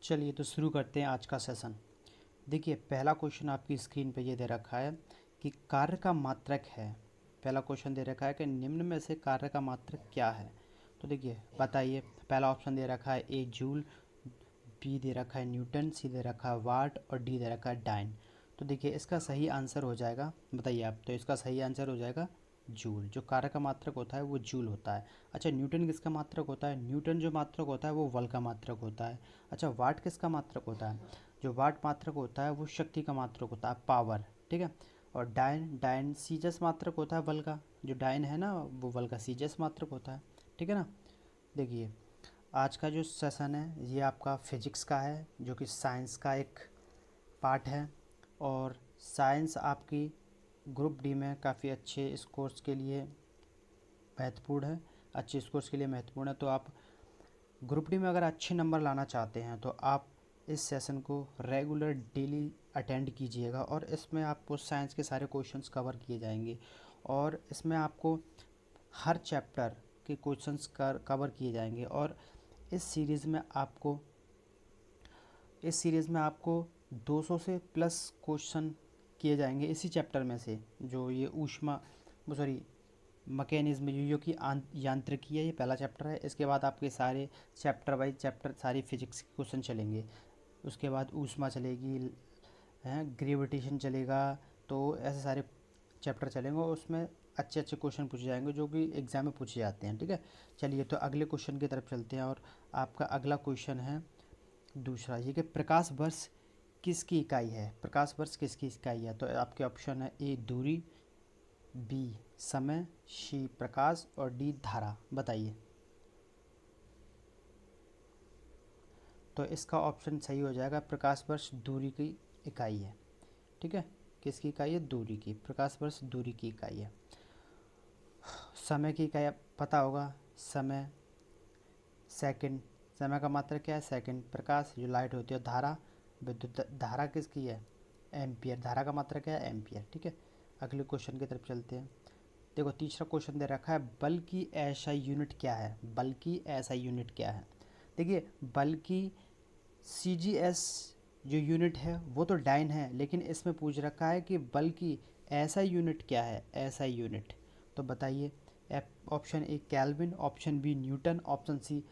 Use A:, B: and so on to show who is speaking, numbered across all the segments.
A: चलिए तो शुरू करते हैं आज का सेशन। देखिए पहला क्वेश्चन आपकी स्क्रीन पे ये दे रखा है कि कार्य का मात्रक है। पहला क्वेश्चन दे रखा है कि निम्न में से कार्य का मात्रक क्या है। तो देखिए बताइए। पहला ऑप्शन दे रखा है ए जूल, बी दे रखा है न्यूटन, सी दे रखा है वाट और डी दे रखा है डाइन। तो देखिए इसका सही आंसर हो जाएगा, बताइए आप। तो इसका सही आंसर हो जाएगा जूल। जो कार्य का मात्रक होता है वो जूल होता है। अच्छा न्यूटन किसका मात्रक होता है? न्यूटन जो मात्रक होता है वो बल का मात्रक होता है। अच्छा वाट किसका मात्रक होता है? जो वाट मात्रक होता है वो शक्ति का मात्रक होता है, पावर। ठीक है। और डाइन डाइन सीजस मात्रक होता है बल का। जो डाइन है ना वो बल का सीजस मात्रक होता है। ठीक है ना। देखिए आज का जो सेशन है ये आपका फिजिक्स का है, जो कि साइंस का एक पार्ट है। और साइंस आपकी ग्रुप डी में काफ़ी अच्छे इस कोर्स के लिए महत्वपूर्ण है, अच्छे इस कोर्स के लिए महत्वपूर्ण है। तो आप ग्रुप डी में अगर अच्छे नंबर लाना चाहते हैं तो आप इस सेशन को रेगुलर डेली अटेंड कीजिएगा। और इसमें आपको साइंस के सारे क्वेश्चंस कवर किए जाएंगे और इसमें आपको हर चैप्टर के क्वेश्चंस कवर किए जाएंगे। और इस सीरीज़ में आपको 200 से प्लस क्वेश्चन किए जाएंगे इसी चैप्टर में से। जो ये मैकेनिज्म जो कि यांत्रिकी है, ये पहला चैप्टर है। इसके बाद आपके सारे चैप्टर बाई चैप्टर सारी फिजिक्स के क्वेश्चन चलेंगे। उसके बाद ऊष्मा चलेगी, हैं ग्रेविटेशन चलेगा। तो ऐसे सारे चैप्टर चलेंगे और उसमें अच्छे अच्छे क्वेश्चन पूछे जाएंगे जो कि एग्ज़ाम में पूछे जाते हैं। ठीक है। चलिए तो अगले क्वेश्चन की तरफ चलते हैं। और आपका अगला क्वेश्चन है दूसरा, ये कि प्रकाश वर्ष किसकी इकाई है? प्रकाश वर्ष किसकी इकाई है? तो आपके ऑप्शन है ए दूरी, बी समय, सी प्रकाश और डी धारा। बताइए। तो इसका ऑप्शन सही हो जाएगा, प्रकाश वर्ष दूरी की इकाई है। ठीक है। किसकी इकाई है? दूरी की। प्रकाश वर्ष दूरी की इकाई है। समय की इकाई पता होगा, समय सेकंड। समय का मात्रक क्या है? सेकंड। प्रकाश जो लाइट होती है, धारा विद्युत धारा किसकी है? एम्पियर। धारा का मात्रक क्या है? एम्पियर। ठीक है। अगले क्वेश्चन की तरफ चलते हैं। देखो तीसरा क्वेश्चन दे रखा है, बल की एसआई यूनिट क्या है? बल की एसआई यूनिट क्या है? देखिए बल की सीजीएस जो यूनिट है वो तो डाइन है, लेकिन इसमें पूछ रखा है कि बल की एसआई यूनिट क्या है? SI unit. तो बताइए। Option A Kelvin, option B Newton, option C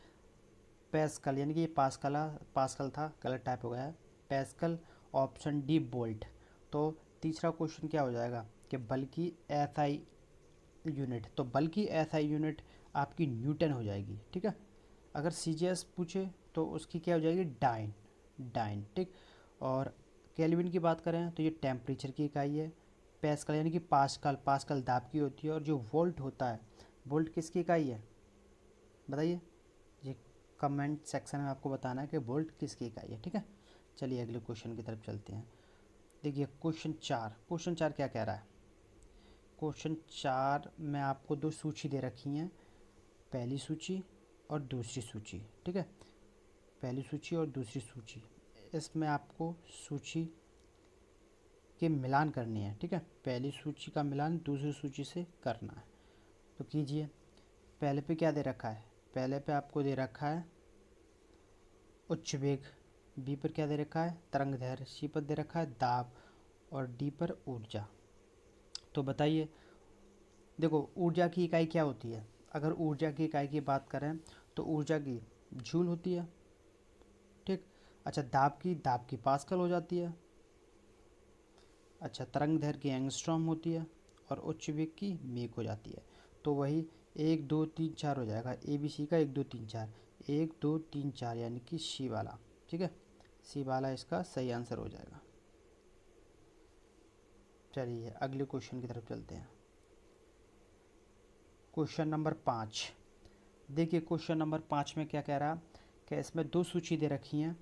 A: Pascal, यानी कि ये पास्कल था, गलत टाइप हो गया है, पैस्कल, ऑप्शन डी बोल्ट। तो तीसरा क्वेश्चन क्या हो जाएगा कि बल की एसआई यूनिट। तो बल की एसआई यूनिट आपकी न्यूटन हो जाएगी। ठीक है। अगर सीजीएस पूछे तो उसकी क्या हो जाएगी? डाइन। डाइन। ठीक। और केल्विन की बात करें तो ये टेम्परेचर की इकाई है। पैस्कल यानी कि पास्कल, पास्कल दाब की होती है। और जो वोल्ट होता है, वोल्ट किसकी इकाई है? बताइए। ये कमेंट सेक्शन में आपको बताना है कि वोल्ट किसकी इकाई है। ठीक है। चलिए अगले क्वेश्चन की तरफ चलते हैं। देखिए क्वेश्चन 4 क्या कह रहा है? क्वेश्चन 4 में आपको दो सूची दे रखी हैं, पहली सूची और दूसरी सूची। ठीक है। पहली सूची और दूसरी सूची, इसमें आपको सूची के मिलान करनी है। ठीक है। पहली सूची का मिलान दूसरी सूची से करना है। तो कीजिए। पहले पे क्या दे रखा है? पहले पे आपको दे रखा है उच्च वेग, बी पर क्या दे रखा है? तरंग दैर्ध्य, सी पर दे रखा है दाब और डी पर ऊर्जा। तो बताइए। देखो ऊर्जा की इकाई क्या होती है? अगर ऊर्जा की इकाई की बात करें तो ऊर्जा की जूल होती है। ठीक। अच्छा दाब की पास्कल हो जाती है। अच्छा तरंग दैर्ध्य की एंगस्ट्रॉम होती है। और उच्च वेग की मेक हो जाती है। तो वही 1 2 3 4 हो जाएगा, ए बी सी का 1 2 3 4, 1 2 3 4 यानी कि सी वाला। ठीक है। सी वाला इसका सही आंसर हो जाएगा। चलिए अगले क्वेश्चन की तरफ चलते हैं। Question number 5। देखिए क्वेश्चन नंबर 5 में क्या कह रहा है कि इसमें दो सूची दे रखी हैं,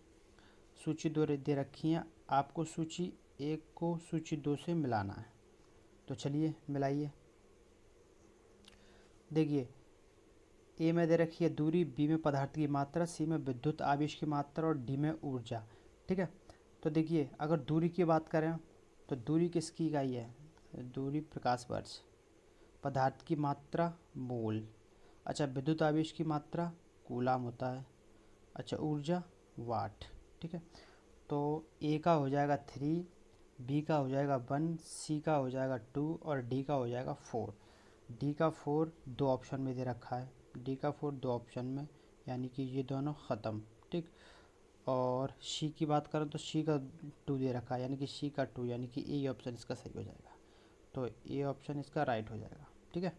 A: सूची दो दे रखी हैं। आपको सूची 1 को सूची 2 से मिलाना है। तो चलिए मिलाइए। देखिए ए में दे रखी है दूरी, बी में पदार्थ की मात्रा, सी में विद्युत आवेश की मात्रा और डी में ऊर्जा। ठीक है। तो देखिए अगर दूरी की बात करें तो दूरी किसकी इकाई है? दूरी प्रकाश वर्ष। पदार्थ की मात्रा मोल। अच्छा विद्युत आवेश की मात्रा कूलाम होता है। अच्छा ऊर्जा वाट। ठीक है। तो ए का हो जाएगा 3, बी का हो जाएगा 1, सी का हो जाएगा 2 और डी का हो जाएगा 4। डी का 4 दो ऑप्शन में दे रखा है, डी का 4 दो ऑप्शन में, यानी कि ये दोनों ख़त्म। ठीक। और सी की बात करें तो सी का 2 दे रखा है, यानी कि सी का 2, यानी कि ए ऑप्शन इसका सही हो जाएगा। तो ए ऑप्शन इसका राइट हो जाएगा। ठीक है।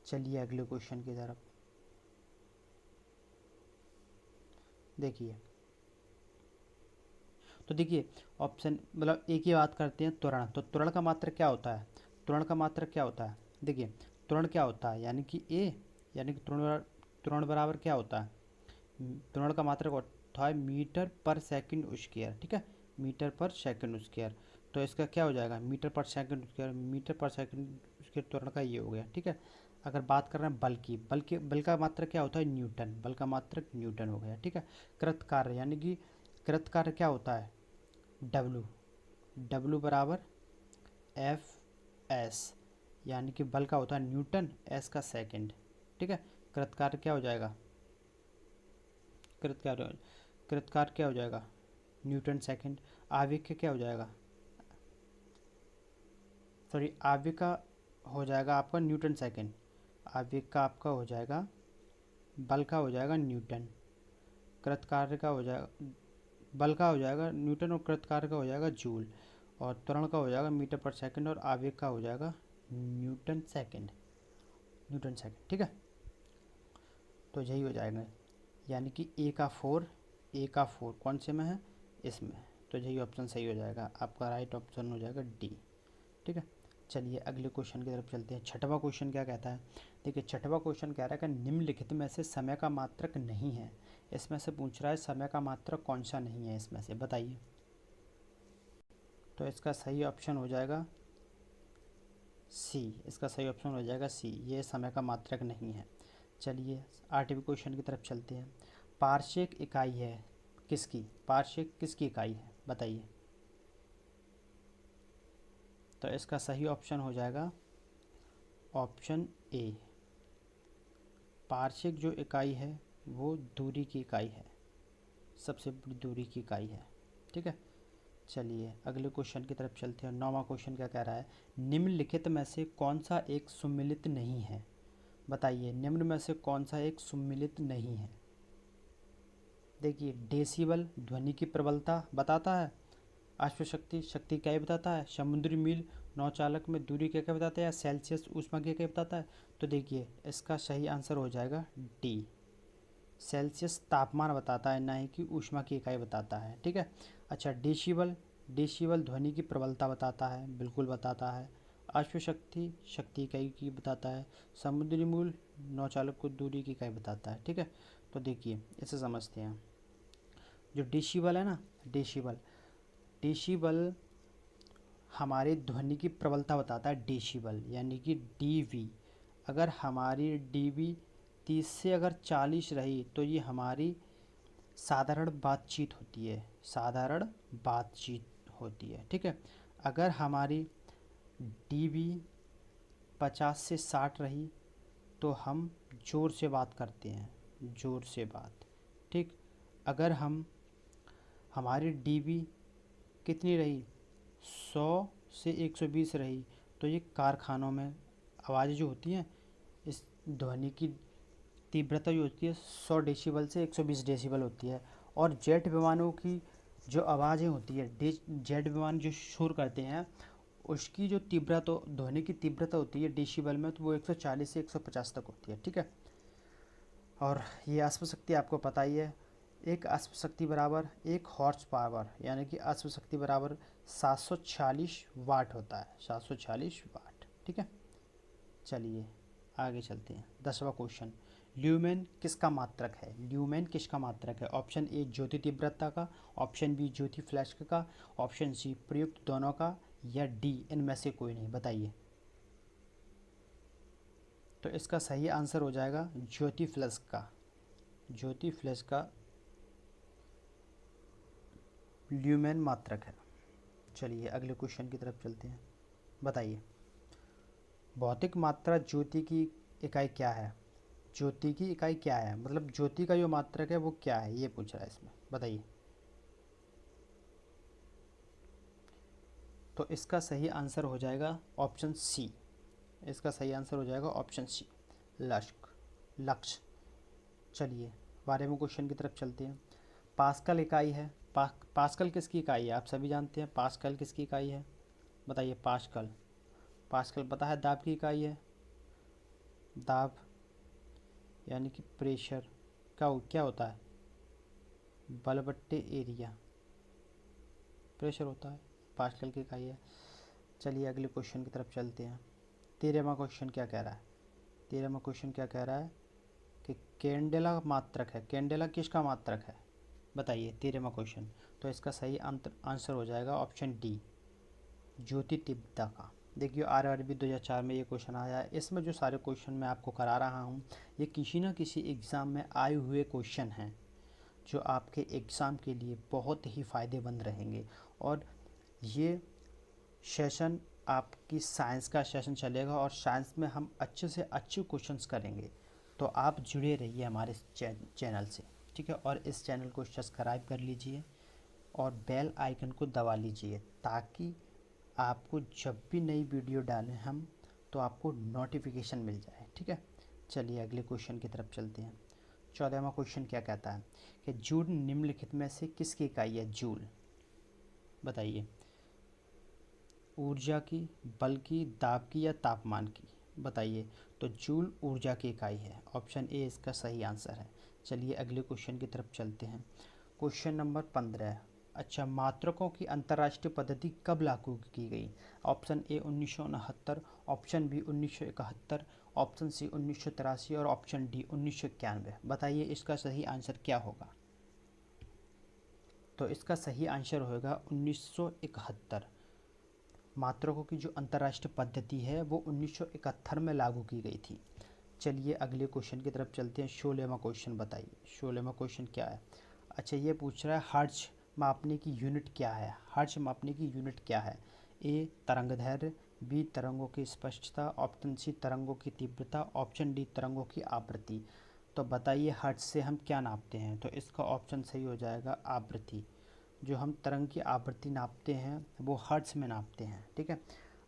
A: चलिए अगले क्वेश्चन की तरफ देखिए। तो देखिए ऑप्शन मतलब एक ही बात करते हैं, त्वरण। तो त्वरण का मात्रक क्या होता है? त्वरण का मात्रक क्या होता है? देखिए त्वरण क्या होता है, यानी कि ए, यानी कि त्वरण बराबर क्या होता है? त्वरण का मात्रक होता है मीटर पर सेकंड स्क्वायर। ठीक है, मीटर पर सेकंड स्क्वायर। तो इसका क्या हो जाएगा? मीटर पर सेकंड स्क्वायर, मीटर पर सेकंड स्क्वायर त्वरण का ये हो गया। ठीक है। अगर बात कर रहे हैं बल की, बल का मात्रक क्या होता है? न्यूटन। बल का मात्रक न्यूटन हो गया। ठीक है। कृत कार्य, यानी कि कृत कार्य क्या होता है? डब्लू। डब्लू बराबर एफ एस, यानी कि बल का होता है न्यूटन, एस का सेकंड। ठीक है। कृत कार्य क्या हो जाएगा? कृतकार कृतकार क्या हो जाएगा? Newton second. आवेग का क्या हो जाएगा? सॉरी, आवेग का हो जाएगा आपका न्यूटन सेकंड। आवेग का आपका हो जाएगा, बल का हो जाएगा न्यूटन, कृतकार का हो जाएगा, बल का हो जाएगा न्यूटन और कृतकार का हो जाएगा जूल, और त्वरण का हो जाएगा मीटर पर सेकंड, और आवेग का हो जाएगा न्यूटन सेकंड। Newton second. ठीक है। तो यही हो जाएगा, यानी कि ए का 4, ए का 4 कौन से में है? इसमें। तो यही ऑप्शन सही हो जाएगा, आपका राइट ऑप्शन हो जाएगा डी। ठीक है। चलिए अगले क्वेश्चन की तरफ चलते हैं। छठवां क्वेश्चन क्या कहता है? देखिए छठवां क्वेश्चन कह रहा है कि निम्नलिखित में से समय का मात्रक नहीं है। इसमें से पूछ रहा है समय का मात्रक कौन सा नहीं है, इसमें से बताइए। तो इसका सही ऑप्शन हो जाएगा सी। इसका सही ऑप्शन हो जाएगा सी, ये समय का मात्रक नहीं है। चलिए 8वें क्वेश्चन की तरफ चलते हैं। पार्शिक इकाई है किसकी? पार्शिक किसकी इकाई है बताइए। तो इसका सही ऑप्शन हो जाएगा ऑप्शन ए। पार्शिक जो इकाई है वो दूरी की इकाई है, सबसे बड़ी दूरी की इकाई है। ठीक है। चलिए अगले क्वेश्चन की तरफ चलते हैं। 9वां क्वेश्चन क्या कह रहा है? निम्नलिखित में से कौन सा एक सुमेलित नहीं है? बताइए निम्न में से कौन सा एक सुमेलित नहीं है? देखिए डेसिबल ध्वनि की प्रबलता बताता है, अश्वशक्ति शक्ति क्या बताता है, समुद्री मील नौचालक में दूरी क्या क्या बताता है, या सेल्सियस ऊष्मा क्या बताता है? तो देखिए इसका सही आंसर हो जाएगा डी। सेल्सियस तापमान बताता है, ना ही कि ऊष्मा की इकाई बताता है। ठीक है। अच्छा डेसिबल, डेसिबल ध्वनि की प्रबलता बताता है, बिल्कुल बताता है। अश्वशक्ति शक्ति इकाई की बताता है। समुद्री मूल नौचालक को दूरी की इकाई बताता है। ठीक है। तो देखिए इसे समझते हैं। जो डेसिबल है ना, डेसिबल, डेसिबल हमारी ध्वनि की प्रबलता बताता है, डेसिबल यानी कि डीवी। अगर हमारी डीवी 30 से अगर 40 रही तो ये हमारी साधारण बातचीत होती है, साधारण बातचीत होती है। ठीक है। अगर हमारी डीवी 50 से 60 रही तो हम ज़ोर से बात करते हैं, ज़ोर से बात। ठीक। अगर हमारी डीवी कितनी रही, 100 से 120 रही, तो ये कारखानों में आवाज़ें जो होती हैं, इस ध्वनि की तीव्रता जो होती है 100 डेसिबल से 120 डेसिबल होती है। और जेट विमानों की जो आवाज़ें होती है, जेट विमान जो शोर करते हैं, उसकी जो तीव्रता, ध्वनि की तीव्रता होती है डेसिबल में, तो वो 140 से 150 तक होती है। ठीक है। और ये अश्वशक्ति आपको पता ही है, एक अश्वशक्ति बराबर एक हॉर्स पावर, यानी कि अश्वशक्ति बराबर 746 वाट होता है, 746 वाट। ठीक है। चलिए आगे चलते हैं। 10वां क्वेश्चन, ल्यूमेन किसका मात्रक है? ल्यूमेन किसका मात्रक है? ऑप्शन ए ज्योति तीव्रता का, ऑप्शन बी ज्योति फ्लैश का, ऑप्शन सी प्रयुक्त दोनों का, या डी इनमें से कोई नहीं, बताइए। तो इसका सही आंसर हो जाएगा ज्योति फ्लैश का। ज्योति फ्लैश का ल्यूमेन मात्रक है। चलिए अगले क्वेश्चन की तरफ चलते हैं। बताइए भौतिक मात्रा ज्योति की इकाई क्या है? ज्योति की इकाई क्या है, मतलब ज्योति का जो मात्रक है वो क्या है, ये पूछ रहा है इसमें, बताइए। तो इसका सही आंसर हो जाएगा ऑप्शन सी। इसका सही आंसर हो जाएगा ऑप्शन सी, लक्ष्य। चलिए 12वें क्वेश्चन की तरफ चलते हैं। पास्कल इकाई है, पास्कल किसकी इकाई है? आप सभी जानते हैं पास्कल किसकी इकाई है, बताइए। पास्कल, पास्कल पता है दाब की इकाई है। दाब यानी कि प्रेशर का क्या होता है? बल बट्टे एरिया, प्रेशर होता है, पास्कल की इकाई है। चलिए अगले क्वेश्चन की तरफ चलते हैं। 13वां क्वेश्चन क्या कह रहा है? 13वां क्वेश्चन क्या कह रहा है कि कैंडेला मात्रक है। कैंडेला किसका मात्रक है, बताइए 13वां क्वेश्चन। तो इसका सही आंसर हो जाएगा ऑप्शन डी, ज्योति तीव्रता का। देखिए आरआरबी 2004 में ये क्वेश्चन आया है। इसमें जो सारे क्वेश्चन मैं आपको करा रहा हूँ ये किसी न किसी एग्ज़ाम में आए हुए क्वेश्चन हैं जो आपके एग्ज़ाम के लिए बहुत ही फ़ायदेमंद रहेंगे। और ये सेशन आपकी साइंस का सेशन चलेगा और साइंस में हम अच्छे से अच्छे क्वेश्चंस करेंगे। तो आप जुड़े रहिए हमारे चैनल से, ठीक है। और इस चैनल को सब्सक्राइब कर लीजिए और बेल आइकन को दबा लीजिए ताकि आपको जब भी नई वीडियो डालें हम तो आपको नोटिफिकेशन मिल जाए, ठीक है। चलिए अगले क्वेश्चन की तरफ चलते हैं। 14वां क्वेश्चन क्या कहता है कि जूल निम्नलिखित में से किसकी इकाई है? जूल, बताइए। ऊर्जा की, बल की, दाब की या तापमान की, बताइए। तो जूल ऊर्जा की इकाई है, ऑप्शन ए इसका सही आंसर है। चलिए अगले क्वेश्चन की तरफ चलते हैं। Question number 15। अच्छा, मात्रकों की अंतर्राष्ट्रीय पद्धति कब लागू की गई? Option A 1969, option B 1971, option C 1983 और ऑप्शन डी 1991। बताइए इसका सही आंसर क्या होगा? तो इसका सही आंसर होगा 1971। मात्रकों की जो अंतर्राष्ट्रीय पद्धति है वो 1971 में लागू की गई थी। चलिए अगले क्वेश्चन की तरफ चलते हैं। 16वां क्वेश्चन बताइए, 16वां क्वेश्चन क्या है? अच्छा, ये पूछ रहा है हर्ट्ज मापने की यूनिट क्या है? हर्ट्ज मापने की यूनिट क्या है? ए तरंगदैर्घ्य, बी तरंगों की स्पष्टता, ऑप्शन सी तरंगों की तीव्रता, ऑप्शन डी तरंगों की आवृत्ति। तो बताइए हर्ट्ज से हम क्या नापते हैं? तो इसका ऑप्शन सही हो जाएगा आवृत्ति। जो हम तरंग की आवृत्ति नापते हैं वो हर्ट्ज में नापते हैं, ठीक है।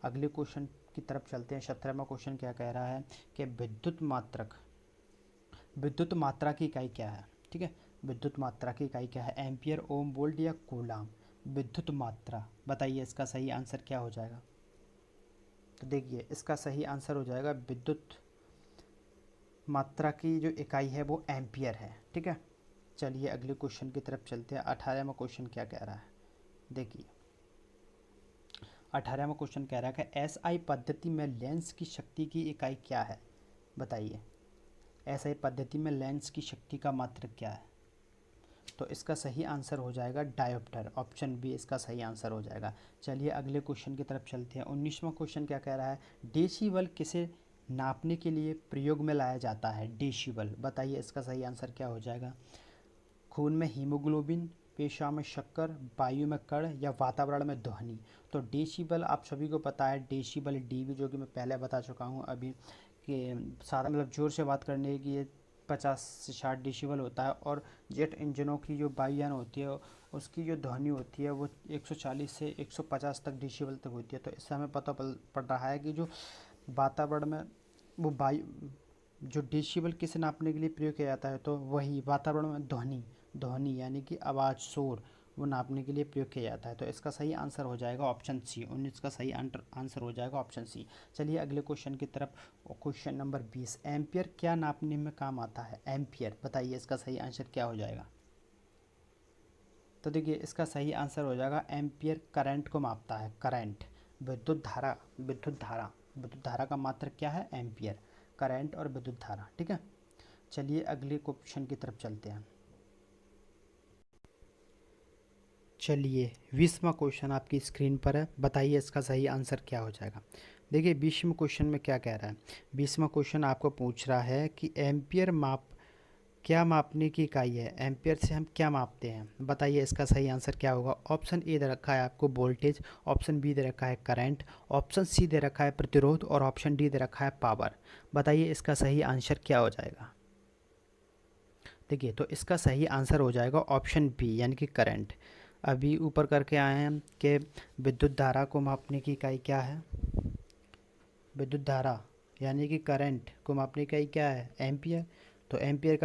A: अगले क्वेश्चन की तरफ चलते हैं। 17वां क्वेश्चन क्या कह रहा है कि विद्युत मात्रा की इकाई क्या है? ठीक है, विद्युत मात्रा की इकाई क्या है? एम्पियर, ओम, वोल्ट या कूलाम? विद्युत मात्रा, बताइए इसका सही आंसर क्या हो जाएगा? तो देखिए इसका सही आंसर हो जाएगा विद्युत मात्रा की जो इकाई है वो एम्पियर है, ठीक है। चलिए अगले क्वेश्चन की तरफ चलते हैं। 18वां क्वेश्चन क्या कह रहा है? देखिए 18वां क्वेश्चन कह रहा है कि एसआई पद्धति में लेंस की शक्ति की इकाई क्या है? बताइए एसआई पद्धति में लेंस की शक्ति का मात्रक क्या है? तो इसका सही आंसर हो जाएगा डायोप्टर, ऑप्शन बी इसका सही आंसर हो जाएगा। चलिए अगले क्वेश्चन की तरफ चलते हैं। 19वां क्वेश्चन क्या कह रहा है? डेसिबल किसे नापने के लिए प्रयोग में लाया जाता है? डेसिबल, बताइए इसका सही आंसर क्या हो जाएगा? खून में हीमोग्लोबिन, पेशाब में शक्कर, वायु में कण या वातावरण में ध्वनि? तो डेसिबल आप सभी को पता है, डेसिबल डीबी जो कि मैं पहले बता चुका हूँ अभी कि सारा मतलब ज़ोर से बात करने की ये 50 से 60 डेसिबल होता है। और जेट इंजनों की जो वायुयान होती है उसकी जो ध्वनि होती है वो 140 से 150 तक डेसिबल तक होती है। तो इससे हमें पता पड़ रहा है कि जो वातावरण में वो वायु जो डेसिबल किसे नापने के लिए प्रयोग किया जाता है तो वही वातावरण में ध्वनि यानी कि आवाज़, शोर, वो नापने के लिए प्रयोग किया जाता है। तो इसका सही आंसर हो जाएगा ऑप्शन सी, 19 का सही आंसर हो जाएगा ऑप्शन सी। चलिए अगले क्वेश्चन की तरफ। Question number 20। एम्पियर क्या नापने में काम आता है? एम्पियर, बताइए इसका सही आंसर क्या हो जाएगा? तो देखिए इसका सही आंसर हो जाएगा एम्पियर करंट को मापता है। करंट, विद्युत धारा का मात्रक क्या है? एम्पियर। करंट और विद्युत धारा, ठीक है। चलिए अगले क्वेश्चन की तरफ चलते हैं। चलिए 20वां क्वेश्चन आपकी स्क्रीन पर है, बताइए इसका सही आंसर क्या हो जाएगा? देखिए 20वें क्वेश्चन में क्या कह रहा है? 20वां क्वेश्चन आपको पूछ रहा है कि एम्पियर क्या मापने की इकाई है? एम्पियर से हम क्या मापते हैं? बताइए इसका सही आंसर क्या होगा? ऑप्शन ए दे रखा है आपको वोल्टेज, ऑप्शन बी दे रखा है करंट, ऑप्शन सी दे रखा है प्रतिरोध और ऑप्शन डी दे रखा है पावर। बताइए इसका सही आंसर क्या हो जाएगा? देखिए तो इसका सही आंसर हो जाएगा ऑप्शन बी यानी कि करंट। अभी ऊपर करके आए हैं कि विद्युत धारा को मापने की इकाई क्या है। विद्युत धारा यानी कि करंट को मापने की इकाई क्या है, एम्पियर। तो एम्पियर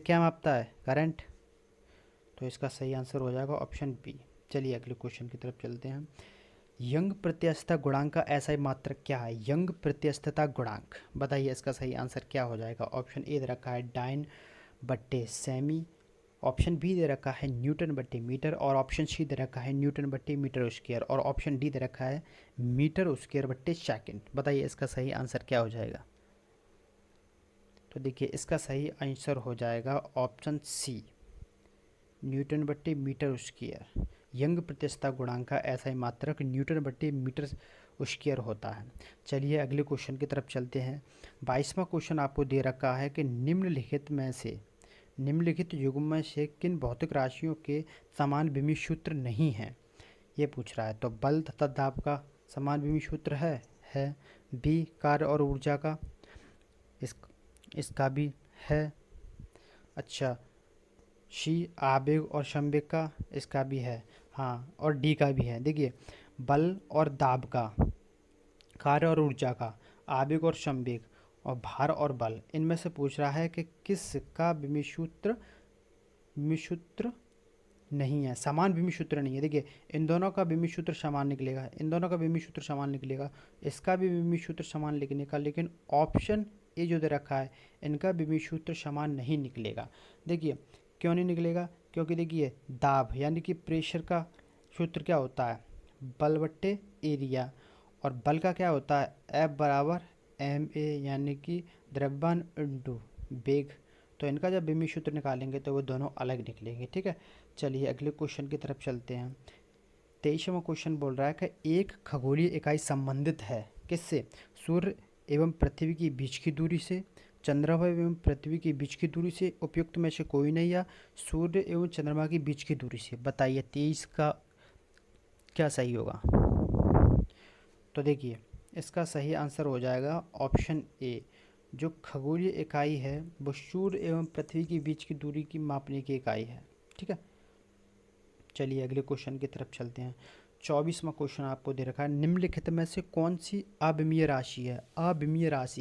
A: क्या मापता है, करंट। तो इसका सही आंसर हो जाएगा ऑप्शन बी। चलिए अगले क्वेश्चन की तरफ चलते हैं। यंग प्रत्यस्तता गुणांक का ऐसा मात्रक क्या है, यंग प्रत्यस्तता गुणांक, बताइए इसका सही आंसर क्या हो जाएगा। ऑप्शन ए दे रखा है डाइन बट्टे सेमी, ऑप्शन बी दे रखा है न्यूटन बट्टे मीटर, और ऑप्शन सी दे रखा है न्यूटन बट्टे मीटर स्क्वायर, और ऑप्शन डी दे रखा है मीटर स्क्वायर बट्टे सेकंड। बताइए इसका सही आंसर क्या हो जाएगा। तो देखिए इसका सही आंसर हो जाएगा ऑप्शन सी, न्यूटन बट्टे मीटर स्क्वायर। यंग प्रत्यस्तता गुणांक का ऐसा ही मात्रक न्यूटन बट्टे मीटर स्क्वायर होता है। चलिए अगले क्वेश्चन की तरफ चलते हैं। 22वां क्वेश्चन आपको दे रखा है कि निम्नलिखित युग्म में से किन भौतिक राशियों के समान विमीय सूत्र नहीं है, ये पूछ रहा है। तो बल तथा दाब का समान विमीय सूत्र है। बी कार्य और ऊर्जा का, इसका भी है। अच्छा, सी आवेग और संवेग का, इसका भी है। हाँ, और डी का भी है। देखिए बल और दाब का, कार्य और ऊर्जा का, आवेग और संवेग, और भार और बल, इनमें से पूछ रहा है कि किसका विमीय सूत्र नहीं है, समान विमीय सूत्र नहीं है। देखिए इन दोनों का विमीय सूत्र समान निकलेगा, इन दोनों का विमीय सूत्र समान निकलेगा, इसका भी विमीय सूत्र समान लिखने का, लेकिन ऑप्शन ए जो दे रखा है इनका विमीय सूत्र समान नहीं निकलेगा। देखिए क्यों नहीं निकलेगा, क्योंकि देखिए दाब यानी कि प्रेशर का सूत्र क्या होता है, बल बट्टे एरिया, और बल का क्या होता है, एफ बराबर एम ए यानी कि द्रव्यमान इंटू वेग। तो इनका जब विमीय सूत्र निकालेंगे तो वो दोनों अलग निकलेंगे। ठीक है, चलिए अगले क्वेश्चन की तरफ चलते हैं। 23वां क्वेश्चन बोल रहा है कि एक खगोलीय इकाई संबंधित है किससे, सूर्य एवं पृथ्वी के बीच की दूरी से, चंद्रमा एवं पृथ्वी के बीच की दूरी से, उपयुक्त में से कोई नहीं, या सूर्य एवं चंद्रमा की बीच की दूरी से। बताइए 23 का क्या सही होगा। तो देखिए इसका सही आंसर हो जाएगा ऑप्शन ए, जो खगोलीय इकाई है वो सूर्य एवं पृथ्वी के बीच की दूरी की मापने की इकाई है। ठीक है, चलिए अगले क्वेश्चन की तरफ चलते हैं। 24वां क्वेश्चन आपको दे रखा है, निम्नलिखित में से कौन सी अविमीय राशि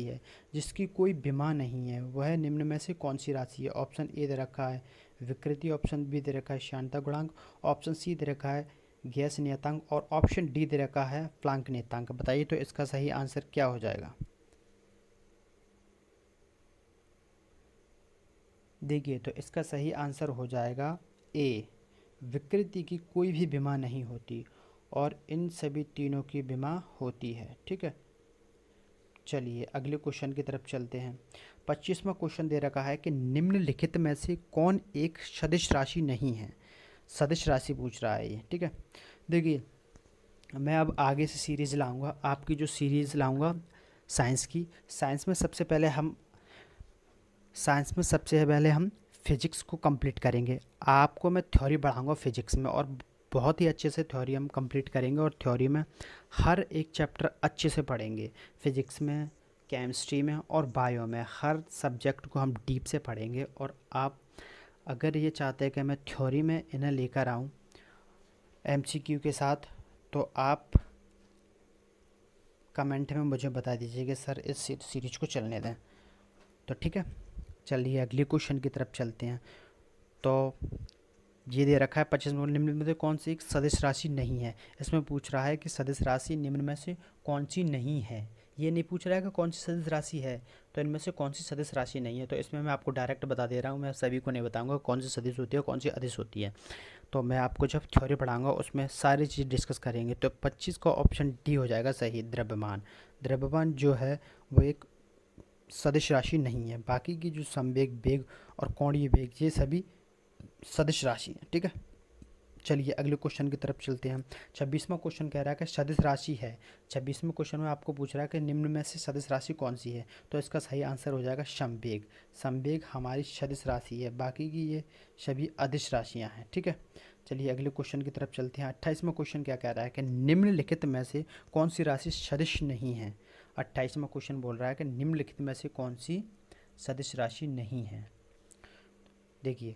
A: है जिसकी कोई विमा नहीं है, वह निम्न में से कौन सी राशि है। ऑप्शन ए दे रखा है विकृति, ऑप्शन बी दे रखा है श्यानता गुणांक, ऑप्शन सी दे रखा है गैस नियतांक, और ऑप्शन डी दे रखा है प्लांक नियतांक। बताइए तो इसका सही आंसर क्या हो जाएगा। देखिए तो इसका सही आंसर हो जाएगा ए, विकृति की कोई भी बीमा नहीं होती, और इन सभी तीनों की बीमा होती है। ठीक है, चलिए अगले क्वेश्चन की तरफ चलते हैं। 25वां क्वेश्चन दे रखा है कि निम्नलिखित में से कौन एक सदिश राशि नहीं है, सदिश राशि पूछ रहा है ये। ठीक है, देखिए मैं अब आगे से सीरीज़ लाऊंगा, आपकी जो सीरीज़ लाऊंगा साइंस की, साइंस में सबसे पहले हम फिजिक्स को कंप्लीट करेंगे। आपको मैं थ्योरी बढ़ाऊंगा फिजिक्स में, और बहुत ही अच्छे से थ्योरी हम कंप्लीट करेंगे, और थ्योरी में हर एक चैप्टर अच्छे से पढ़ेंगे। फिजिक्स में, केमिस्ट्री में और बायो में हर सब्जेक्ट को हम डीप से पढ़ेंगे। और आप अगर ये चाहते हैं कि मैं थ्योरी में इन्हें लेकर आऊँ एमसीक्यू के साथ, तो आप कमेंट में मुझे बता दीजिए कि सर इस सीरीज को चलने दें। तो ठीक है, चलिए अगले क्वेश्चन की तरफ चलते हैं। तो ये दे रखा है 25 में, निम्न में से कौन सी एक सदिश राशि नहीं है। इसमें पूछ रहा है कि सदिश राशि निम्न में से कौन सी नहीं है, ये नहीं पूछ रहा है कि कौन सी सदिश राशि है, तो इनमें से कौन सी सदिश राशि नहीं है। तो इसमें मैं आपको डायरेक्ट बता दे रहा हूँ, मैं सभी को नहीं बताऊँगा कौन सी सदिश होती है कौन सी अदिश होती है। तो मैं आपको जब थ्योरी पढ़ाऊँगा उसमें सारी चीज़ डिस्कस करेंगे। तो 25 का ऑप्शन डी हो जाएगा सही, द्रव्यमान जो है वो एक सदिश राशि नहीं है। बाकी की जो संवेग, वेग और कोणीय वेग, ये सभी सदिश राशि है। ठीक है, चलिए अगले क्वेश्चन की तरफ चलते हैं। 26वां क्वेश्चन कह रहा है कि सदिश राशि है। 26वें क्वेश्चन में आपको पूछ रहा है कि निम्न में से सदिश राशि कौन सी है। तो इसका सही आंसर हो जाएगा संवेग हमारी सदिश राशि है, बाकी की ये सभी अदिश राशियाँ हैं। ठीक है, चलिए अगले क्वेश्चन की तरफ चलते हैं। 28वां क्वेश्चन क्या कह रहा है कि निम्नलिखित में से कौन सी राशि सदिश नहीं है। 28वां क्वेश्चन बोल रहा है कि निम्नलिखित में से कौन सी सदिश राशि नहीं है। देखिए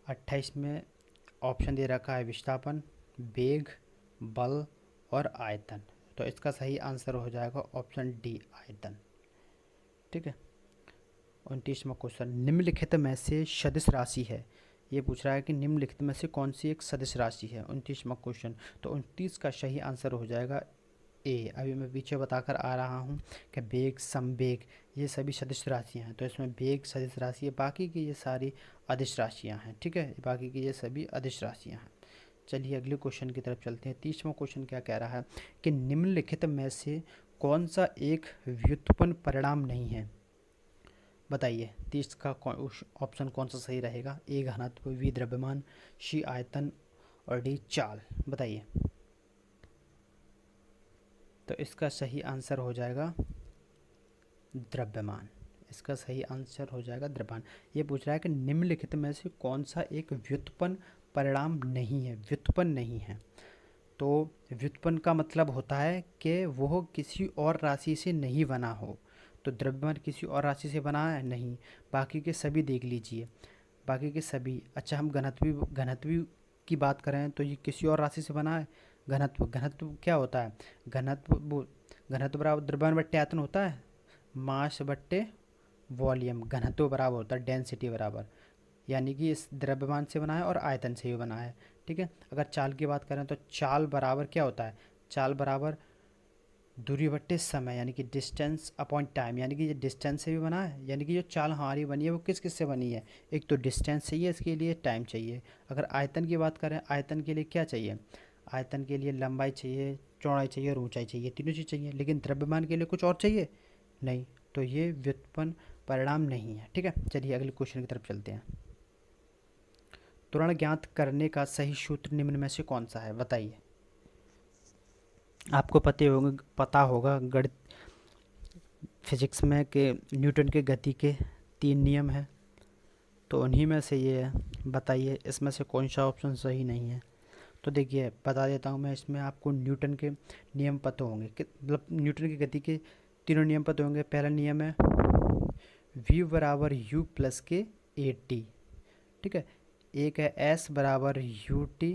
A: 28 में ऑप्शन दे रखा है विस्थापन, वेग, बल और आयतन। तो इसका सही आंसर हो जाएगा ऑप्शन डी, आयतन। ठीक है। 29वां क्वेश्चन, निम्नलिखित में से सदिश राशि है। ये पूछ रहा है कि निम्नलिखित में से कौन सी एक सदिश राशि है, 29वां क्वेश्चन। तो 29 का सही आंसर हो जाएगा ए। अभी मैं पीछे बताकर आ रहा हूँ कि वेग, समवेग ये सभी सदिश राशियाँ हैं। तो इसमें वेग सदिश राशि है, बाकी की ये सारी अदिश राशियाँ हैं। ठीक है, बाकी की ये सभी अदिश राशियाँ हैं। चलिए अगले क्वेश्चन की तरफ चलते हैं। 30वां क्वेश्चन क्या कह रहा है कि निम्नलिखित में से कौन सा एक व्युत्पन्न परिणाम नहीं है। बताइए 30 का ऑप्शन कौन सा सही रहेगा। ए घनत्व, बी द्रव्यमान, सी आयतन और डी चाल। बताइए। तो इसका सही आंसर हो जाएगा द्रव्यमान। इसका सही आंसर हो जाएगा द्रव्यमान। ये पूछ रहा है कि निम्नलिखित में से कौन सा एक व्युत्पन्न परिणाम नहीं है, व्युत्पन्न नहीं है। तो व्युत्पन्न का मतलब होता है कि वह किसी और राशि से नहीं बना हो। तो द्रव्यमान किसी और राशि से बना है नहीं, बाकी के सभी देख लीजिए, बाकी के सभी। अच्छा, हम घनत्व की बात करें तो ये किसी और राशि से बना है। घनत्व, घनत्व क्या होता है, घनत्व बराबर द्रव्यमान बट्टे आयतन होता है, मास बट्टे वॉल्यूम। घनत्व बराबर होता है डेंसिटी बराबर, यानी कि इस द्रव्यमान से बना है और आयतन से भी बना है। ठीक है। अगर चाल की बात करें तो चाल बराबर क्या होता है, चाल बराबर दूरी बट्टे समय, यानी कि डिस्टेंस अपॉन टाइम। यानी कि ये डिस्टेंस से भी बना है, यानी कि जो चाल हमारी बनी है वो किस किस से बनी है। एक तो डिस्टेंस चाहिए, इसके लिए टाइम चाहिए। अगर आयतन की बात करें, आयतन के लिए क्या चाहिए, आयतन के लिए लंबाई चाहिए, चौड़ाई चाहिए और ऊंचाई चाहिए, तीनों चीज़ चाहिए। लेकिन द्रव्यमान के लिए कुछ और चाहिए नहीं। तो ये व्युत्पन्न परिणाम नहीं है। ठीक है। चलिए अगले क्वेश्चन की तरफ चलते हैं। त्वरण ज्ञात करने का सही सूत्र निम्न में से कौन सा है। बताइए। आपको पता होगा गणित फिजिक्स में कि न्यूटन के गति के 3 नियम हैं। तो उन्हीं में से ये है। बताइए इसमें से कौन सा ऑप्शन सही नहीं है। तो देखिए बता देता हूँ मैं, इसमें आपको न्यूटन के नियम पता होंगे कि मतलब न्यूटन की गति के तीनों नियम पता होंगे। पहला नियम है v बराबर u प्लस के ए टी। ठीक है। एक है s बराबर यू टी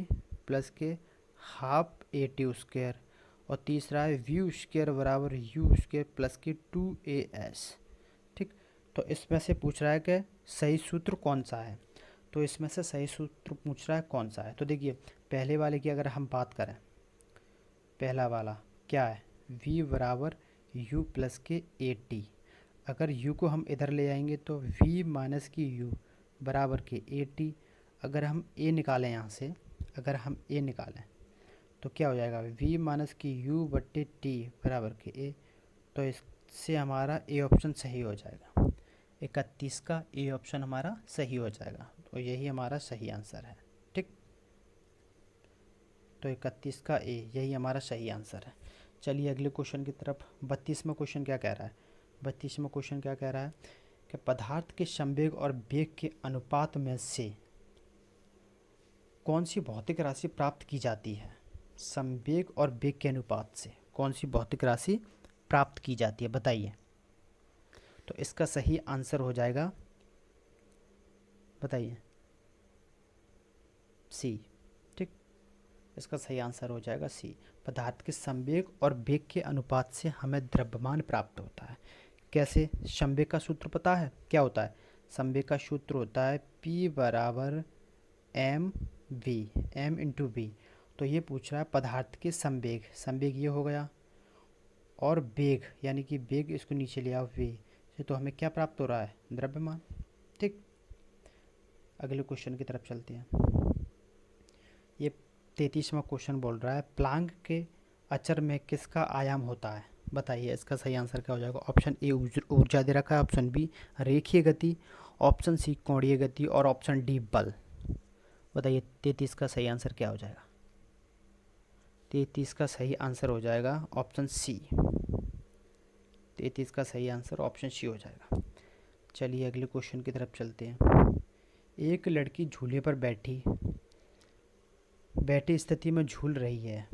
A: प्लस के हाफ ए टी स्क्वायर। और तीसरा है v स्क्वायर बराबर u स्क्वायर प्लस के 2as। ठीक। तो इसमें से पूछ रहा है कि सही सूत्र कौन सा है। तो इसमें से सही सूत्र पूछ रहा है कौन सा है। तो देखिए पहले वाले की अगर हम बात करें, पहला वाला क्या है, v बराबर u प्लस के ए टी। अगर u को हम इधर ले आएंगे तो v माइनस की u बराबर के ए टी। अगर हम a निकालें यहाँ से, अगर हम a निकालें तो क्या हो जाएगा, v माइनस की u बट्टे टी बराबर के a। तो इससे हमारा ए ऑप्शन सही हो जाएगा। 31 का ए ऑप्शन हमारा सही हो जाएगा। तो यही हमारा सही आंसर है। ठीक। तो 31 का ए यही हमारा सही आंसर है। चलिए अगले क्वेश्चन की तरफ। 32वां क्वेश्चन क्या कह रहा है। 32वां क्वेश्चन क्या कह रहा है कि पदार्थ के संवेग और वेग के अनुपात में से कौन सी भौतिक राशि प्राप्त की जाती है। संवेग और वेग के अनुपात से कौन सी भौतिक राशि प्राप्त की जाती है। बताइए। तो इसका सही आंसर हो जाएगा, बताइए, सी। ठीक। इसका सही आंसर हो जाएगा सी। पदार्थ के संवेग और वेग के अनुपात से हमें द्रव्यमान प्राप्त होता है। कैसे। संवेग का सूत्र पता है क्या होता है। संवेग का सूत्र होता है P बराबर M V, M into V. तो ये पूछ रहा है पदार्थ के संवेग, संवेग ये हो गया, और वेग यानी कि वेग इसको नीचे लिया वी से, तो हमें क्या प्राप्त हो रहा है, द्रव्यमान। ठीक। अगले क्वेश्चन की तरफ चलते हैं। ये 33वां क्वेश्चन बोल रहा है प्लांक के अचर में किसका आयाम होता है। बताइए इसका सही आंसर क्या हो जाएगा। ऑप्शन ए ऊर्जा दे रखा है, ऑप्शन बी रेखीय गति, ऑप्शन सी कोणीय गति और ऑप्शन डी बल। बताइए 33 का सही आंसर क्या हो जाएगा। 33 का सही आंसर हो जाएगा ऑप्शन सी। 33 का सही आंसर ऑप्शन सी हो जाएगा। चलिए अगले क्वेश्चन की तरफ चलते हैं। एक लड़की झूले पर बैठी स्थिति में झूल रही है।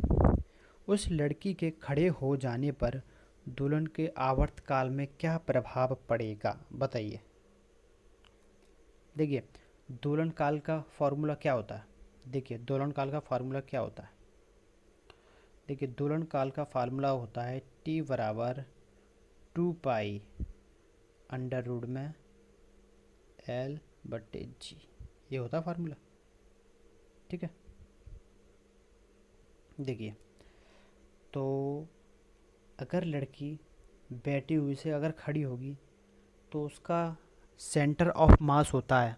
A: उस लड़की के खड़े हो जाने पर दोलन के आवर्तकाल में क्या प्रभाव पड़ेगा। बताइए। देखिए दोलन काल का फॉर्मूला क्या होता है। देखिए दोलन काल का फार्मूला क्या होता है। देखिए दोलन काल का फार्मूला होता है टी बराबर 2 पाई अंडर रूट में एल बटे जी, ये होता है फार्मूला। ठीक है, देखिए तो अगर लड़की बैठी हुई से अगर खड़ी होगी तो उसका सेंटर ऑफ मास होता है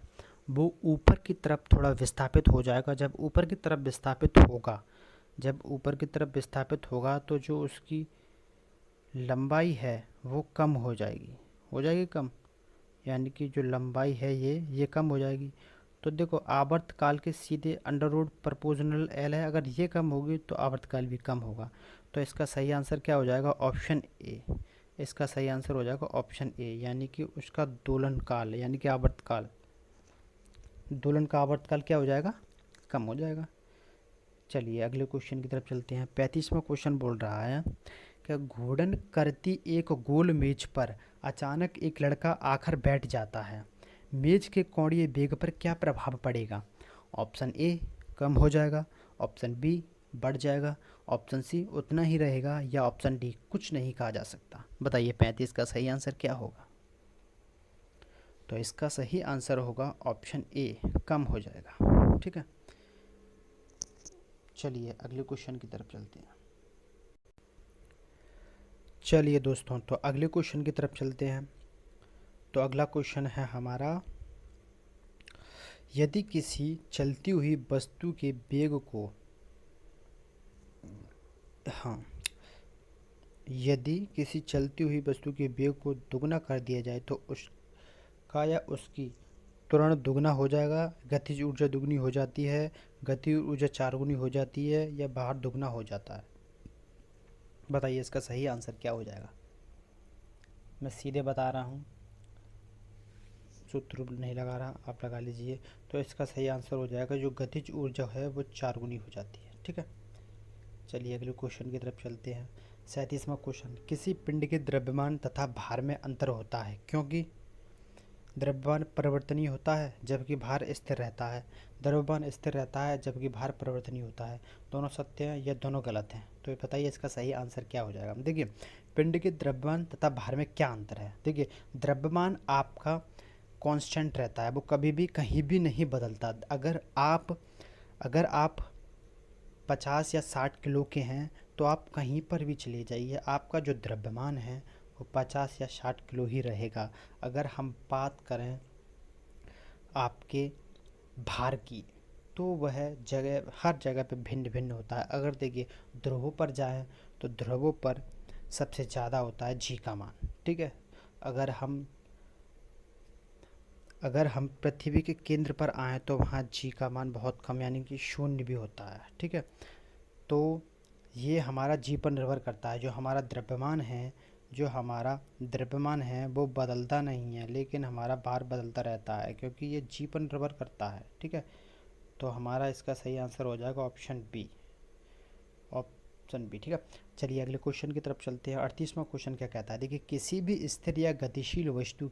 A: वो ऊपर की तरफ थोड़ा विस्थापित हो जाएगा। जब ऊपर की तरफ विस्थापित होगा, जब ऊपर की तरफ विस्थापित होगा तो जो उसकी लंबाई है वो कम हो जाएगी कम, यानी कि जो लंबाई है ये कम हो जाएगी। तो देखो आवर्तकाल के सीधे अंडर रूट प्रपोजनल एल है, अगर ये कम होगी तो आवर्तकाल भी कम होगा। तो इसका सही आंसर क्या हो जाएगा, ऑप्शन ए। इसका सही आंसर हो जाएगा ऑप्शन ए, यानी कि उसका दोलन काल यानी कि आवर्तकाल, दोलन का आवर्तकाल क्या हो जाएगा, कम हो जाएगा। चलिए अगले क्वेश्चन की तरफ चलते हैं। 35वां क्वेश्चन बोल रहा है कि घूर्णन करती एक गोल मेज पर अचानक एक लड़का आकर बैठ जाता है, मेज के कोणीय वेग पर क्या प्रभाव पड़ेगा। ऑप्शन ए कम हो जाएगा, ऑप्शन बी बढ़ जाएगा, ऑप्शन सी उतना ही रहेगा, या ऑप्शन डी कुछ नहीं कहा जा सकता। बताइए 35 का सही आंसर क्या होगा। तो इसका सही आंसर होगा ऑप्शन ए, कम हो जाएगा। ठीक है, चलिए अगले क्वेश्चन की तरफ चलते हैं। चलिए दोस्तों तो अगले क्वेश्चन की तरफ चलते हैं। तो अगला क्वेश्चन है हमारा, यदि किसी चलती हुई वस्तु के वेग को यदि किसी चलती हुई वस्तु के वेग को दुगना कर दिया जाए तो उसका या उसकी त्वरण दुगना हो जाएगा, गतिज ऊर्जा दुगनी हो जाती है, गति ऊर्जा 4 गुनी हो जाती है, या भार दुगना हो जाता है। बताइए इसका सही आंसर क्या हो जाएगा। मैं सीधे बता रहा हूँ, सूत्र नहीं लगा रहा, आप लगा लीजिए। तो इसका सही आंसर हो जाएगा जो गतिज ऊर्जा है वो 4 गुनी हो जाती है। ठीक है, चलिए अगले क्वेश्चन की तरफ चलते हैं। 37वां क्वेश्चन, किसी पिंड के द्रव्यमान तथा भार में अंतर होता है क्योंकि द्रव्यमान परिवर्तनीय होता है जबकि भार स्थिर रहता है, द्रव्यमान स्थिर रहता है जबकि भार परिवर्तनीय होता है। दोनों सत्य हैं या दोनों गलत हैं। तो ये बताइए इसका सही आंसर क्या हो जाएगा। देखिए पिंड के द्रव्यमान तथा भार में क्या अंतर है। देखिए द्रव्यमान आपका कांस्टेंट रहता है, वो कभी भी कहीं भी नहीं बदलता। अगर आप 50 या 60 किलो के हैं तो आप कहीं पर भी चले जाइए, आपका जो द्रव्यमान है वो 50 या 60 किलो ही रहेगा। अगर हम बात करें आपके भार की तो वह हर जगह पे भिन्न भिन्न होता है। अगर देखिए ध्रुवों पर जाएं तो ध्रुवों पर सबसे ज़्यादा होता है जी का मान। ठीक है, अगर हम पृथ्वी के केंद्र पर आएँ तो वहाँ जी का मान बहुत कम यानी कि 0 भी होता है। ठीक है, तो ये हमारा जी पर निर्भर करता है। जो हमारा द्रव्यमान है वो बदलता नहीं है, लेकिन हमारा भार बदलता रहता है क्योंकि ये जी पर निर्भर करता है। ठीक है, तो हमारा इसका सही आंसर हो जाएगा ऑप्शन बी। ठीक है, चलिए अगले क्वेश्चन की तरफ चलते हैं। 38वां क्वेश्चन क्या कहता है। देखिए किसी भी स्थिर या गतिशील वस्तु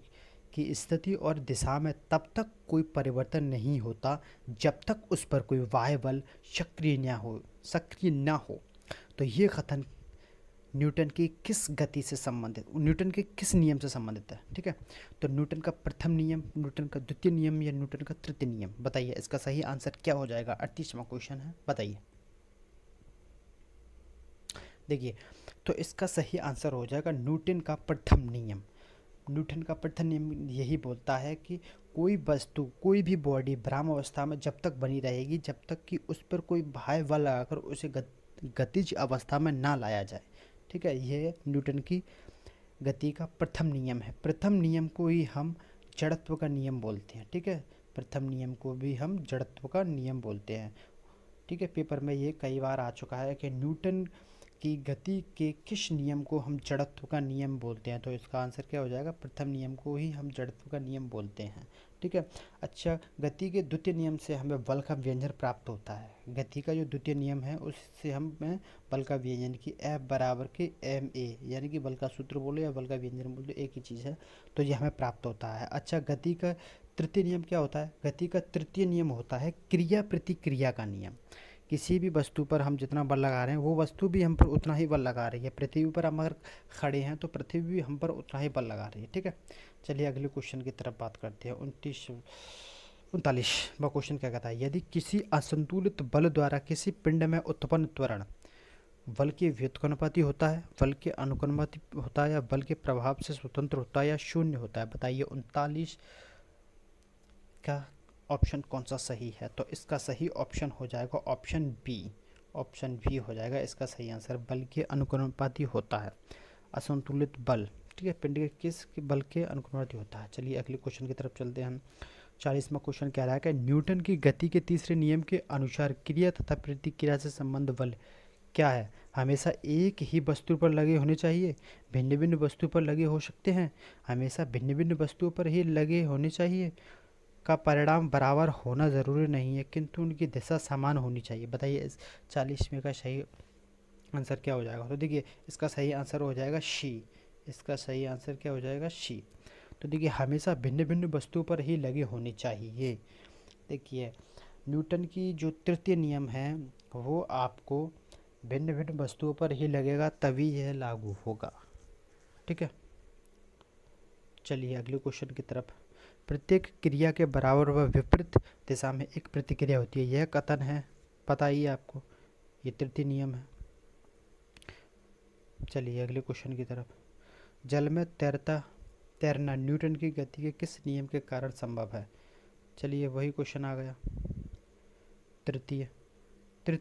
A: की स्थिति और दिशा में तब तक कोई परिवर्तन नहीं होता जब तक उस पर कोई बाह्य बल सक्रिय ना हो। तो ये कथन न्यूटन की किस नियम से संबंधित है। ठीक है, तो न्यूटन का प्रथम नियम, न्यूटन का द्वितीय नियम, या न्यूटन का तृतीय नियम। बताइए इसका सही आंसर क्या हो जाएगा। 38वां क्वेश्चन है, बताइए। देखिए तो इसका सही आंसर हो जाएगा न्यूटन का प्रथम नियम। न्यूटन का प्रथम नियम यही बोलता है कि कोई वस्तु, कोई भी बॉडी भ्रामावस्था में जब तक बनी रहेगी जब तक कि उस पर कोई बाह्य बल लगाकर उसे गतिज अवस्था में ना लाया जाए। ठीक है, यह न्यूटन की गति का प्रथम नियम है। प्रथम नियम को ही हम जड़त्व का नियम बोलते हैं। ठीक है, प्रथम नियम को भी हम जड़त्व का नियम बोलते हैं। ठीक है, पेपर में ये कई बार आ चुका है कि न्यूटन की गति के किस नियम को हम जड़त्व का नियम बोलते हैं। तो इसका आंसर क्या हो जाएगा, प्रथम नियम को ही हम जड़त्व का नियम बोलते हैं। ठीक है, अच्छा गति के द्वितीय नियम से हमें बल का व्यंजन प्राप्त होता है। गति का जो द्वितीय नियम है उससे हमें बल का व्यंजन की F बराबर के ma, यानी कि बल का सूत्र बोलो या बल का व्यंजन बोलो एक ही चीज़ है, तो ये हमें प्राप्त होता है। अच्छा गति का तृतीय नियम क्या होता है? गति का तृतीय नियम होता है क्रिया प्रतिक्रिया का नियम। किसी भी वस्तु पर हम जितना बल लगा रहे हैं वो वस्तु भी हम पर उतना ही बल लगा रही है। पृथ्वी पर हम अगर खड़े हैं तो पृथ्वी भी हम पर उतना ही बल लगा रही है। ठीक है, चलिए अगले क्वेश्चन की तरफ बात करते हैं। 39वां क्वेश्चन क्या कहता है? यदि किसी असंतुलित बल द्वारा किसी पिंड में उत्पन्न त्वरण बल के व्युत्क्रमानुपाती होता है, बल के अनुक्रमानुपाती होता है, या बल के प्रभाव से स्वतंत्र होता है, या शून्य होता है? बताइए 39 का ऑप्शन कौन सा सही है? तो इसका सही ऑप्शन हो जाएगा ऑप्शन बी। ऑप्शन बी हो जाएगा इसका सही आंसर। बल के अनुक्रमानुपाती होता है असंतुलित बल। ठीक है, पिंड के किस के बल के अनुक्रमानुपाती होता है? चलिए अगले क्वेश्चन की तरफ चलते हैं हम। 40वां क्वेश्चन कह रहा है कि न्यूटन की गति के तीसरे नियम के अनुसार क्रिया तथा प्रतिक्रिया से संबंध बल क्या है? हमेशा एक ही वस्तु पर लगे होने चाहिए, भिन्न भिन्न वस्तु पर लगे हो सकते हैं, हमेशा भिन्न भिन्न वस्तुओं पर ही लगे होने चाहिए, का परिणाम बराबर होना ज़रूरी नहीं है, किंतु उनकी दिशा समान होनी चाहिए। बताइए इस 40 में का सही आंसर क्या हो जाएगा? तो देखिए इसका सही आंसर हो जाएगा शी। इसका सही आंसर क्या हो जाएगा? शी। तो देखिए हमेशा भिन्न भिन्न वस्तुओं पर ही लगे होने चाहिए। देखिए न्यूटन की जो तृतीय नियम है वो आपको भिन्न भिन्न वस्तुओं पर ही लगेगा, तभी यह लागू होगा। ठीक है, चलिए अगले क्वेश्चन की तरफ। प्रत्येक क्रिया के बराबर व विपरीत दिशा में एक प्रतिक्रिया होती है, यह कथन है, पता ही है आपको, ये तृतीय नियम है। चलिए अगले क्वेश्चन की तरफ। जल में तैरना न्यूटन की गति के किस नियम के कारण संभव है? चलिए वही क्वेश्चन आ गया, तृतीय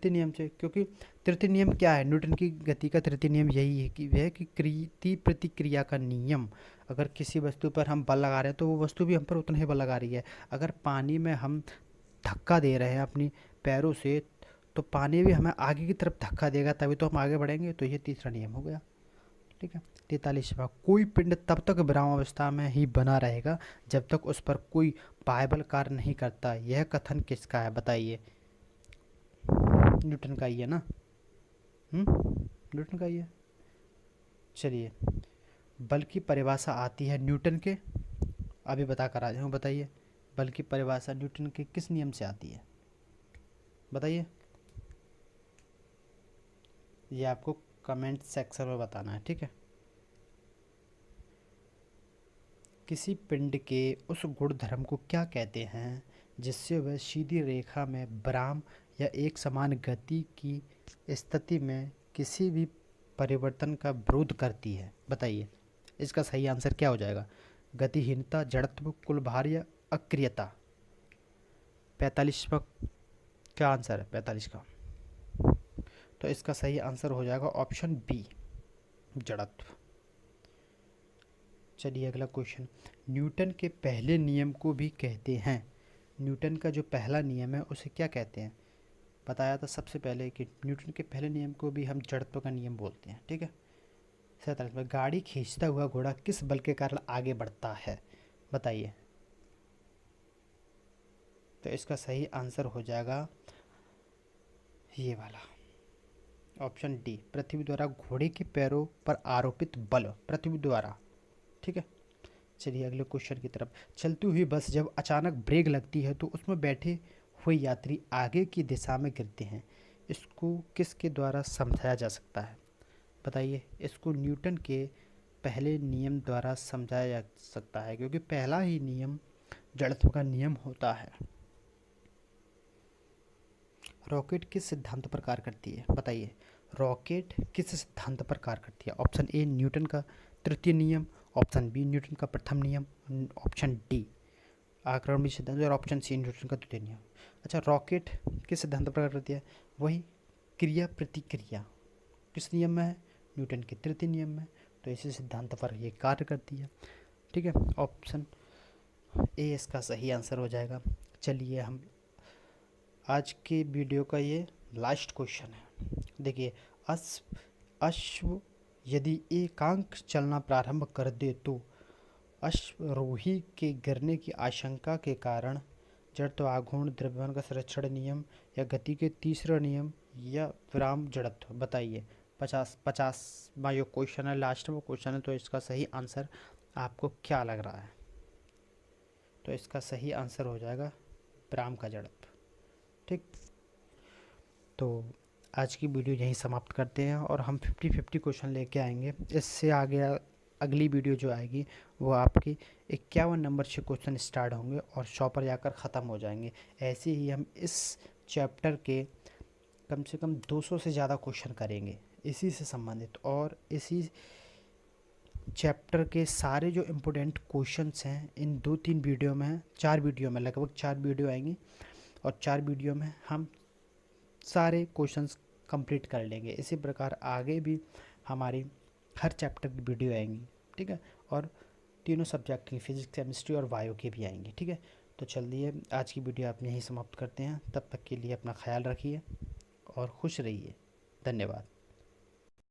A: नियम से। क्योंकि तृतीय नियम क्या है? न्यूटन की गति का तृतीय नियम यही है कि वह कि क्रिया प्रतिक्रिया का नियम। अगर किसी वस्तु पर हम बल लगा रहे हैं तो वो वस्तु भी हम पर उतना ही बल लगा रही है। अगर पानी में हम धक्का दे रहे हैं अपनी पैरों से तो पानी भी हमें आगे की तरफ धक्का देगा, तभी तो हम आगे बढ़ेंगे। तो ये तीसरा नियम हो गया। ठीक है, 43वां। कोई पिंड तब तक विराम अवस्था में ही बना रहेगा जब तक उस पर कोई पायबल कार्य नहीं करता, यह कथन किसका है? बताइए। न्यूटन का ही है ना? न्यूटन का ही है। चलिए बल की परिभाषा आती है न्यूटन के, अभी बता कर आ जाऊँ, बताइए बल की परिभाषा न्यूटन के किस नियम से आती है? बताइए, ये आपको कमेंट सेक्शन में बताना है। ठीक है, किसी पिंड के उस गुणधर्म को क्या कहते हैं जिससे वह सीधी रेखा में विराम या एक समान गति की स्थिति में किसी भी परिवर्तन का विरोध करती है? बताइए इसका सही आंसर क्या हो जाएगा? गतिहीनता, जड़त्व, कुल भार, या अक्रियता? 45वां क्या आंसर है? 45 का। तो इसका सही आंसर हो जाएगा ऑप्शन बी, जड़त्व। चलिए अगला क्वेश्चन। न्यूटन के पहले नियम को भी कहते हैं, न्यूटन का जो पहला नियम है उसे क्या कहते हैं? बताया था सबसे पहले कि न्यूटन के पहले नियम को भी हम जड़त्व का नियम बोलते हैं। ठीक है, 47 में गाड़ी खींचता हुआ घोड़ा किस बल के कारण आगे बढ़ता है? बताइए। तो इसका सही आंसर हो जाएगा ये वाला, ऑप्शन डी, पृथ्वी द्वारा घोड़े के पैरों पर आरोपित बल, पृथ्वी द्वारा। ठीक है, चलिए अगले क्वेश्चन की तरफ। चलती हुई बस जब अचानक ब्रेक लगती है तो उसमें बैठे हुए यात्री आगे की दिशा में गिरते हैं, इसको किसके द्वारा समझाया जा सकता है? बताइए। इसको न्यूटन के पहले नियम द्वारा समझाया जा सकता है, क्योंकि पहला ही नियम जड़त्व का नियम होता है। रॉकेट किस सिद्धांत पर कार्य करती है? बताइए, रॉकेट किस सिद्धांत पर कार्य करती है? ऑप्शन ए न्यूटन का तृतीय नियम, ऑप्शन बी न्यूटन का प्रथम नियम, ऑप्शन डी आक्रमण सिद्धांत, और ऑप्शन सी न्यूटन का द्वितीय नियम। अच्छा, रॉकेट किस सिद्धांत पर कार्य करती है? वही क्रिया प्रतिक्रिया किस नियम में है? न्यूटन के तृतीय नियम में। तो इसी सिद्धांत पर ये कार्य करती है। ठीक है, ऑप्शन ए इसका सही आंसर हो जाएगा। चलिए हम आज के वीडियो का ये लास्ट क्वेश्चन है। देखिए, अश्व यदि एकांक चलना प्रारंभ कर दे तो अश्वरोही के गिरने की आशंका के कारण जड़त्व, आघूर्ण, द्रव्यमान का संरक्षण नियम, या गति के तीसरा नियम, या विराम जड़त्व? बताइए। 50वां जो क्वेश्चन है, लास्ट में क्वेश्चन है, तो इसका सही आंसर आपको क्या लग रहा है? तो इसका सही आंसर हो जाएगा ब्राह्म का जड़प। ठीक, तो आज की वीडियो यहीं समाप्त करते हैं और हम 50-50 क्वेश्चन लेके आएंगे। इससे आगे अगली वीडियो जो आएगी वो आपकी 51 नंबर से क्वेश्चन स्टार्ट होंगे और 100 पर जाकर ख़त्म हो जाएंगे। ऐसे ही हम इस चैप्टर के कम से कम 200 से ज़्यादा क्वेश्चन करेंगे इसी से संबंधित, और इसी चैप्टर के सारे जो इम्पोर्टेंट क्वेश्चंस हैं इन 2-3 वीडियो में, 4 वीडियो में, लगभग 4 वीडियो आएंगी और 4 वीडियो में हम सारे क्वेश्चंस कंप्लीट कर लेंगे। इसी प्रकार आगे भी हमारी हर चैप्टर की वीडियो आएंगी। ठीक है, और तीनों सब्जेक्ट की, फिजिक्स, केमिस्ट्री और बायो की भी आएंगी। ठीक है, तो चलिए आज की वीडियो आप यहीं समाप्त करते हैं। तब तक के लिए अपना ख्याल रखिए और खुश रहिए। धन्यवाद।